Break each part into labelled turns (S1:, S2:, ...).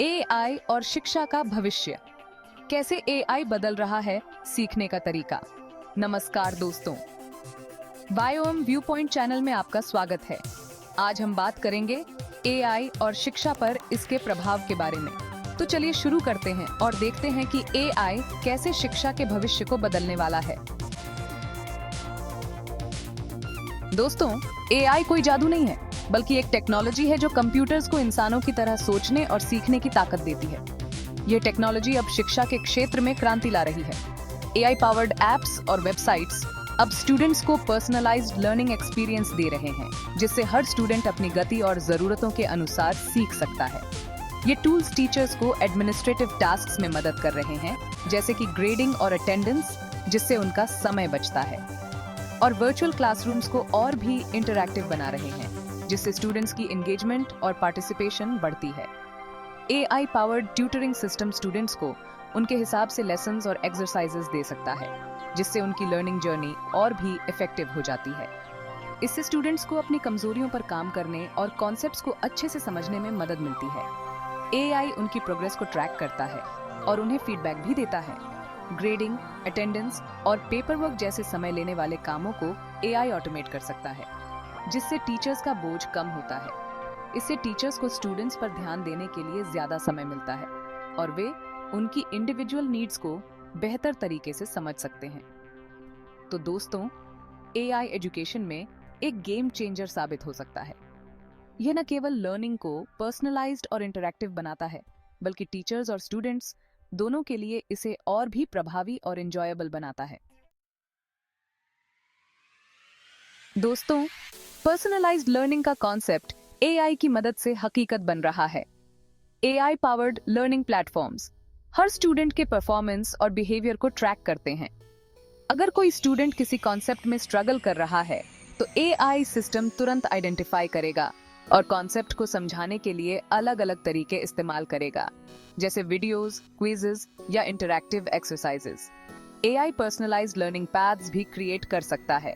S1: AI और शिक्षा का भविष्य, कैसे एआई बदल रहा है सीखने का तरीका। नमस्कार दोस्तों, बायोम व्यू पॉइंट चैनल में आपका स्वागत है। आज हम बात करेंगे एआई और शिक्षा पर इसके प्रभाव के बारे में। तो चलिए शुरू करते हैं और देखते हैं कि एआई कैसे शिक्षा के भविष्य को बदलने वाला है। दोस्तों, एआई कोई जादू नहीं है, बल्कि एक टेक्नोलॉजी है जो कंप्यूटर्स को इंसानों की तरह सोचने और सीखने की ताकत देती है। ये टेक्नोलॉजी अब शिक्षा के क्षेत्र में क्रांति ला रही है। एआई पावर्ड एप्स और वेबसाइट्स अब स्टूडेंट्स को पर्सनलाइज्ड लर्निंग एक्सपीरियंस दे रहे हैं, जिससे हर स्टूडेंट अपनी गति और जरूरतों के अनुसार सीख सकता है। ये टूल्स टीचर्स को एडमिनिस्ट्रेटिव टास्क्स में मदद कर रहे हैं, जैसे कि ग्रेडिंग और अटेंडेंस, जिससे उनका समय बचता है, और वर्चुअल क्लासरूम्स को और भी इंटरैक्टिव बना रहे हैं, जिससे स्टूडेंट्स की एंगेजमेंट और पार्टिसिपेशन बढ़ती है। AI powered tutoring system students को उनके हिसाब से लेसन्स और एक्सरसाइजेस दे सकता है, जिससे उनकी लर्निंग जर्नी और भी इफेक्टिव हो जाती है। इससे स्टूडेंट्स को अपनी कमजोरियों पर काम करने और कॉन्सेप्ट्स को अच्छे से समझने में मदद मिलती है। एआई उनकी प्रोग्रेस को ट्रैक करता है और उन्हें फीडबैक भी देता है। ग्रेडिंग, अटेंडेंस और पेपर वर्क जैसे समय लेने वाले कामों को एआई ऑटोमेट कर सकता है, जिससे टीचर्स का बोझ कम होता है। इससे टीचर्स को स्टूडेंट्स पर ध्यान देने के लिए ज्यादा समय मिलता है और वे उनकी इंडिविजुअल नीड्स को बेहतर तरीके से समझ सकते हैं। तो दोस्तों, एआई एजुकेशन में एक गेम चेंजर साबित हो सकता है। यह न केवल लर्निंग को पर्सनलाइज्ड और इंटरैक्टिव बनाता है, बल्कि टीचर्स और स्टूडेंट्स दोनों के लिए इसे और भी प्रभावी और एंजॉयबल बनाता है। दोस्तों, पर्सनलाइज्ड लर्निंग का कॉन्सेप्ट एआई की मदद से हकीकत बन रहा है। एआई पावर्ड लर्निंग प्लेटफॉर्म्स हर स्टूडेंट के परफॉर्मेंस और बिहेवियर को ट्रैक करते हैं। अगर कोई स्टूडेंट किसी कॉन्सेप्ट में स्ट्रगल कर रहा है, तो एआई सिस्टम तुरंत आइडेंटिफाई करेगा और कॉन्सेप्ट को समझाने के लिए अलग अलग तरीके इस्तेमाल करेगा, जैसे वीडियोस, क्विजेस या interactive exercises. AI personalised learning paths भी क्रिएट कर सकता है।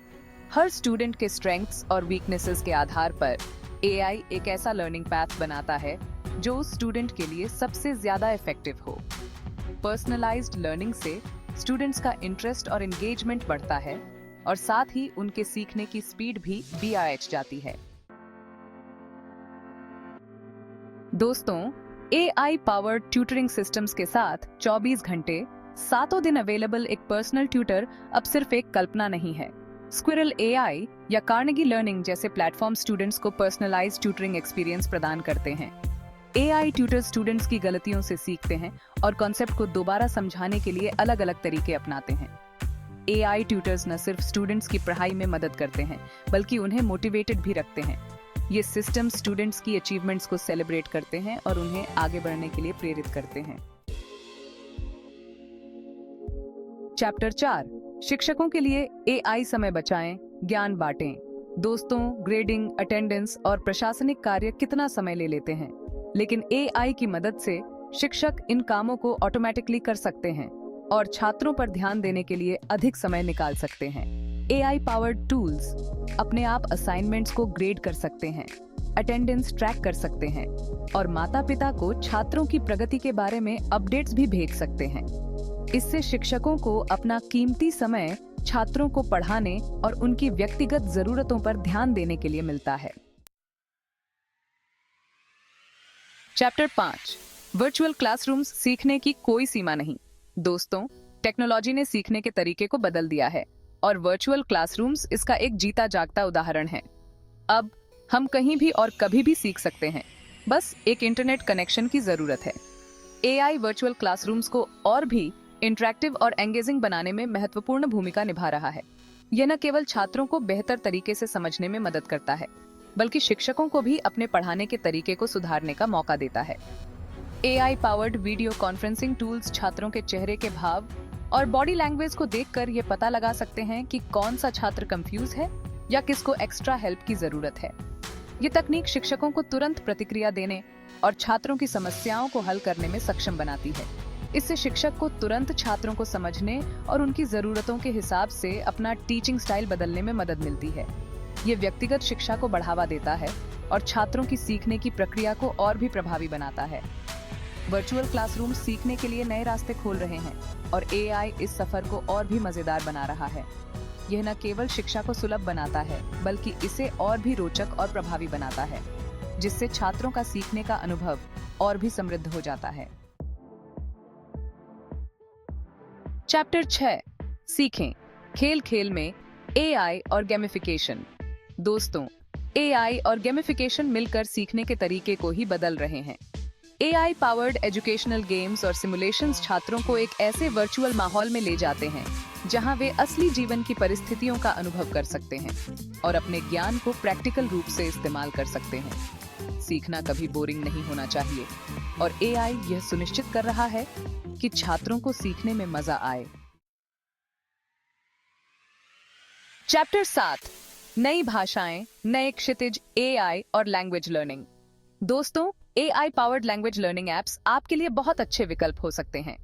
S1: हर स्टूडेंट के स्ट्रेंथ्स और वीकनेसेस के आधार पर एआई एक ऐसा लर्निंग पैथ बनाता है जो उस स्टूडेंट के लिए सबसे ज्यादा इफेक्टिव हो। पर्सनलाइज्ड लर्निंग से स्टूडेंट्स का इंटरेस्ट और एंगेजमेंट बढ़ता है और साथ ही उनके सीखने की स्पीड भी बढ़ जाती है। दोस्तों, एआई पावर्ड ट्यूटरिंग सिस्टम्स के साथ 24 घंटे 7 दिन अवेलेबल एक पर्सनल ट्यूटर अब सिर्फ एक कल्पना नहीं है। स्क्विरल एआई या कार्नेगी लर्निंग जैसे प्लेटफॉर्म स्टूडेंट्स को पर्सनलाइज्ड ट्यूटरिंग एक्सपीरियंस प्रदान करते हैं। एआई ट्यूटर स्टूडेंट्स की गलतियों से सीखते हैं और कॉन्सेप्ट को दोबारा समझाने के लिए अलग अलग तरीके अपनाते हैं। एआई ट्यूटर्स न सिर्फ स्टूडेंट्स की पढ़ाई में मदद करते हैं, बल्कि उन्हें मोटिवेटेड भी रखते हैं। ये सिस्टम स्टूडेंट्स की अचीवमेंट्स को सेलिब्रेट करते हैं और उन्हें आगे बढ़ने के लिए प्रेरित करते हैं। चैप्टर 4, शिक्षकों के लिए एआई समय बचाएं, ज्ञान बांटें। दोस्तों, ग्रेडिंग, अटेंडेंस और प्रशासनिक कार्य कितना समय ले लेते हैं, लेकिन एआई की मदद से शिक्षक इन कामों को ऑटोमेटिकली कर सकते हैं और छात्रों पर ध्यान देने के लिए अधिक समय निकाल सकते हैं। एआई पावर्ड टूल्स अपने आप असाइनमेंट्स को ग्रेड कर सकते हैं, अटेंडेंस ट्रैक कर सकते हैं और माता-पिता को छात्रों की प्रगति के बारे में अपडेट्स भी भेज सकते हैं। इससे शिक्षकों को अपना कीमती समय छात्रों को पढ़ाने और उनकी व्यक्तिगत जरूरतों पर ध्यान देने के लिए मिलता है। चैप्टर 5, वर्चुअल क्लासरूम्स, सीखने की कोई सीमा नहीं। दोस्तों, टेक्नोलॉजी ने सीखने के तरीके को बदल दिया है और वर्चुअल क्लासरूम्स इसका एक जीता जागता उदाहरण है। अब हम कहीं भी और कभी भी सीख सकते हैं, बस एक इंटरनेट कनेक्शन की जरूरत है। एआई वर्चुअल क्लासरूम्स को और भी इंटरैक्टिव और एंगेजिंग बनाने में महत्वपूर्ण भूमिका निभा रहा है। यह न केवल छात्रों को बेहतर तरीके से समझने में मदद करता है, बल्कि शिक्षकों को भी अपने पढ़ाने के तरीके को सुधारने का मौका देता है। AI powered video conferencing tools छात्रों के चेहरे के भाव और बॉडी लैंग्वेज को देखकर ये पता लगा सकते हैं कि कौन सा छात्र कंफ्यूज है या किसको एक्स्ट्रा हेल्प की जरूरत है। ये तकनीक शिक्षकों को तुरंत प्रतिक्रिया देने और छात्रों की समस्याओं को हल करने में सक्षम बनाती है। इससे शिक्षक को तुरंत छात्रों को समझने और उनकी जरूरतों के हिसाब से अपना टीचिंग स्टाइल बदलने में मदद मिलती है। ये व्यक्तिगत शिक्षा को बढ़ावा देता है और छात्रों की सीखने की प्रक्रिया को और भी प्रभावी बनाता है। वर्चुअल क्लासरूम सीखने के लिए नए रास्ते खोल रहे हैं और एआई इस सफर को और भी मजेदार बना रहा है। यह न केवल शिक्षा को सुलभ बनाता है, बल्कि इसे और भी रोचक और प्रभावी बनाता है, जिससे छात्रों का सीखने का अनुभव और भी समृद्ध हो जाता है। चैप्टर 6 सीखें खेल खेल में एआई और गेमिफिकेशन। दोस्तों, एआई और गेमिफिकेशन मिलकर सीखने के तरीके को ही बदल रहे हैं। एआई पावर्ड एजुकेशनल गेम्स और सिमुलेशंस छात्रों को एक ऐसे वर्चुअल माहौल में ले जाते हैं जहां वे असली जीवन की परिस्थितियों का अनुभव कर सकते हैं और अपने ज्ञान को प्रैक्टिकल रूप से इस्तेमाल कर सकते हैं। सीखना कभी बोरिंग नहीं होना चाहिए और एआई यह सुनिश्चित कर रहा है कि छात्रों को सीखने में मजा आए। चैप्टर 7 नई भाषाएं, नए क्षितिज, एआई और लैंग्वेज लर्निंग। दोस्तों, AI powered language learning apps आपके लिए बहुत अच्छे विकल्प हो सकते हैं।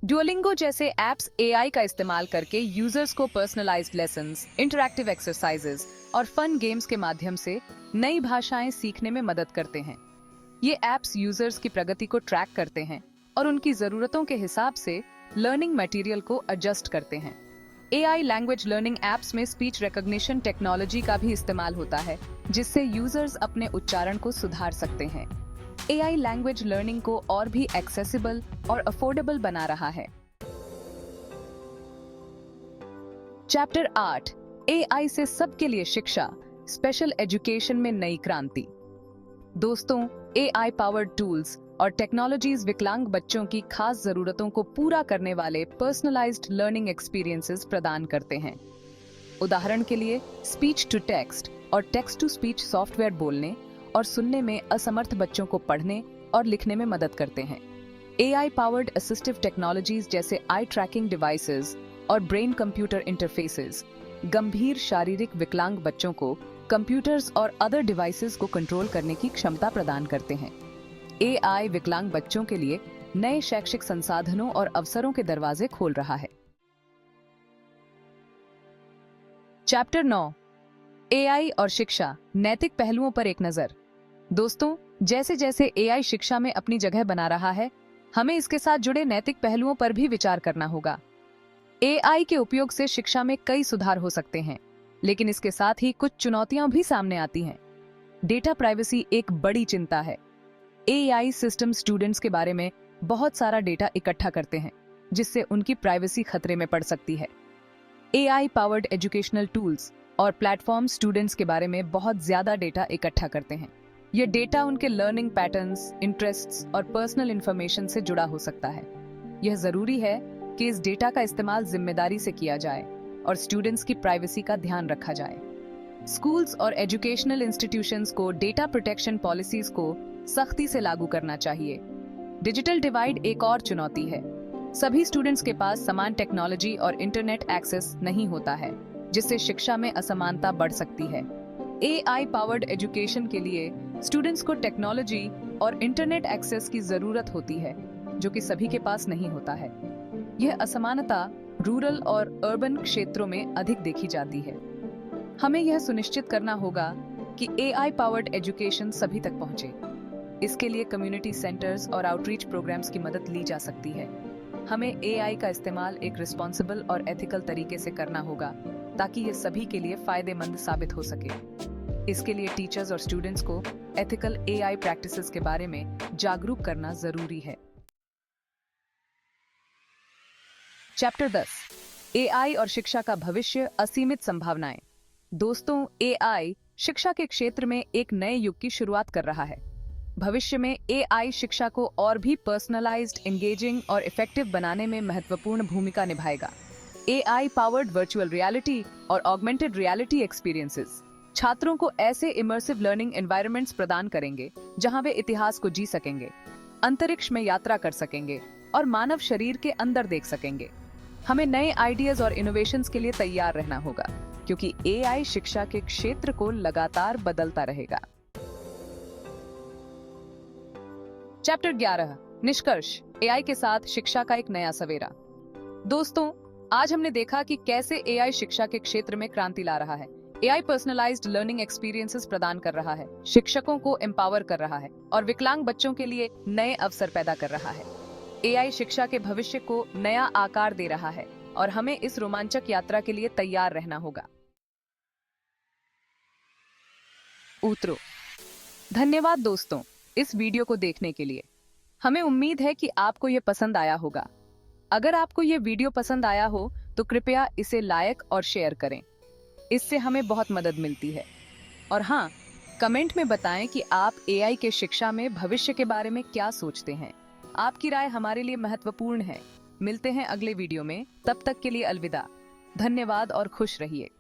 S1: डुओलिंगो जैसे एप्स एआई का इस्तेमाल करके यूजर्स को पर्सनलाइज्ड लेसन्स, इंटरैक्टिव एक्सरसाइजेज और फन गेम्स के माध्यम से नई भाषाएं सीखने में मदद करते हैं। ये एप्स यूजर्स की प्रगति को ट्रैक करते हैं और उनकी जरूरतों के हिसाब से लर्निंग मटेरियल को एडजस्ट करते हैं। एआई लैंग्वेज लर्निंग एप्स में स्पीच रिकॉग्निशन टेक्नोलॉजी का भी इस्तेमाल होता है, जिससे यूजर्स अपने उच्चारण को सुधार सकते हैं। एआई लैंग्वेज लर्निंग को और भी एक्सेसिबल और अफोर्डेबल बना रहा है। चैप्टर 8 एआई से सबके लिए शिक्षा, स्पेशल एजुकेशन में नई क्रांति। दोस्तों, एआई पावर्ड टूल्स और टेक्नोलॉजीज विकलांग बच्चों की खास जरूरतों को पूरा करने वाले पर्सनलाइज्ड लर्निंग एक्सपीरियंसेस प्रदान करते हैं। उदाहरण के लिए स्पीच टू टेक्स्ट और टेक्स्ट टू स्पीच सॉफ्टवेयर बोलने और सुनने में असमर्थ बच्चों को पढ़ने और लिखने में मदद करते हैं। एआई पावर्ड असिस्टिव टेक्नोलॉजीज जैसे आई ट्रैकिंग डिवाइसेस और ब्रेन कंप्यूटर इंटरफेसेस गंभीर शारीरिक विकलांग बच्चों को कंप्यूटर्स और अदर डिवाइसेस को कंट्रोल करने की क्षमता प्रदान करते हैं। एआई विकलांग बच्चों के लिए नए शैक्षिक संसाधनों और अवसरों के दरवाजे खोल रहा है। चैप्टर 9 एआई और शिक्षा, नैतिक पहलुओं पर एक नजर। दोस्तों, जैसे जैसे एआई शिक्षा में अपनी जगह बना रहा है, हमें इसके साथ जुड़े नैतिक पहलुओं पर भी विचार करना होगा। एआई के उपयोग से शिक्षा में कई सुधार हो सकते हैं, लेकिन इसके साथ ही कुछ चुनौतियां भी सामने आती हैं। डेटा प्राइवेसी एक बड़ी चिंता है। एआई सिस्टम स्टूडेंट्स के बारे में बहुत सारा डेटा इकट्ठा करते हैं, जिससे उनकी प्राइवेसी खतरे में पड़ सकती है। एआई पावर्ड एजुकेशनल टूल्स और प्लेटफॉर्म स्टूडेंट्स के बारे में बहुत ज्यादा डेटा इकट्ठा करते हैं। यह डेटा उनके लर्निंग पैटर्न्स, इंटरेस्ट्स और पर्सनल इंफॉर्मेशन से जुड़ा हो सकता है। यह जरूरी है कि इस डेटा का इस्तेमाल जिम्मेदारी से किया जाए और स्टूडेंट्स की प्राइवेसी का ध्यान रखा जाए। स्कूल्स और एजुकेशनल इंस्टीट्यूशंस को डेटा प्रोटेक्शन पॉलिसीज को सख्ती से लागू करना चाहिए। डिजिटल डिवाइड एक और चुनौती है। सभी स्टूडेंट्स के पास समान टेक्नोलॉजी और इंटरनेट एक्सेस नहीं होता है, जिससे शिक्षा में असमानता बढ़ सकती है। एआई पावर्ड एजुकेशन के लिए स्टूडेंट्स को टेक्नोलॉजी और इंटरनेट एक्सेस की जरूरत होती है, जो कि सभी के पास नहीं होता है। यह असमानता रूरल और अर्बन क्षेत्रों में अधिक देखी जाती है। हमें यह सुनिश्चित करना होगा कि एआई पावर्ड एजुकेशन सभी तक पहुंचे। इसके लिए कम्युनिटी सेंटर्स और आउटरीच प्रोग्राम्स की मदद ली जा सकती है। हमें एआई का इस्तेमाल एक रिस्पॉन्सिबल और एथिकल तरीके से करना होगा, ताकि ये सभी के लिए फायदेमंद साबित हो सके। इसके लिए टीचर्स और स्टूडेंट्स को एथिकल एआई प्रैक्टिसेस के बारे में जागरूक करना जरूरी है। चैप्टर 10 एआई और शिक्षा का भविष्य, असीमित संभावनाएं। दोस्तों, एआई शिक्षा के क्षेत्र में एक नए युग की शुरुआत कर रहा है। भविष्य में एआई शिक्षा को और भी पर्सनलाइज्ड, एंगेजिंग और इफेक्टिव बनाने में महत्वपूर्ण भूमिका निभाएगा। एआई पावर्ड वर्चुअल रियलिटी और ऑगमेंटेड रियलिटी एक्सपीरियंसेस छात्रों को ऐसे इमर्सिव लर्निंग एनवायरनमेंट्स प्रदान करेंगे जहां वे इतिहास को जी सकेंगे, अंतरिक्ष में यात्रा कर सकेंगे और मानव शरीर के अंदर देख सकेंगे। हमें नए आइडियाज और इनोवेशंस के लिए तैयार रहना होगा, क्योंकि एआई शिक्षा के क्षेत्र को लगातार बदलता रहेगा। चैप्टर 11 निष्कर्ष, एआई के साथ शिक्षा का एक नया सवेरा। दोस्तों, आज हमने देखा कि कैसे एआई शिक्षा के क्षेत्र में क्रांति ला रहा है। एआई पर्सनलाइज्ड लर्निंग एक्सपीरियंसेस प्रदान कर रहा है, शिक्षकों को एम्पावर कर रहा है और विकलांग बच्चों के लिए नए अवसर पैदा कर रहा है। एआई शिक्षा के भविष्य को नया आकार दे रहा है और हमें इस रोमांचक यात्रा के लिए तैयार रहना होगा। उत्तरों। धन्यवाद दोस्तों इस वीडियो को देखने के लिए। हमें उम्मीद है कि आपको यह पसंद आया होगा। अगर आपको यह वीडियो पसंद आया हो तो कृपया इसे लाइक और शेयर करें। इससे हमें बहुत मदद मिलती है। और हाँ, कमेंट में बताएं कि आप एआई के शिक्षा में भविष्य के बारे में क्या सोचते हैं। आपकी राय हमारे लिए महत्वपूर्ण है। मिलते हैं अगले वीडियो में, तब तक के लिए अलविदा। धन्यवाद और खुश रहिए।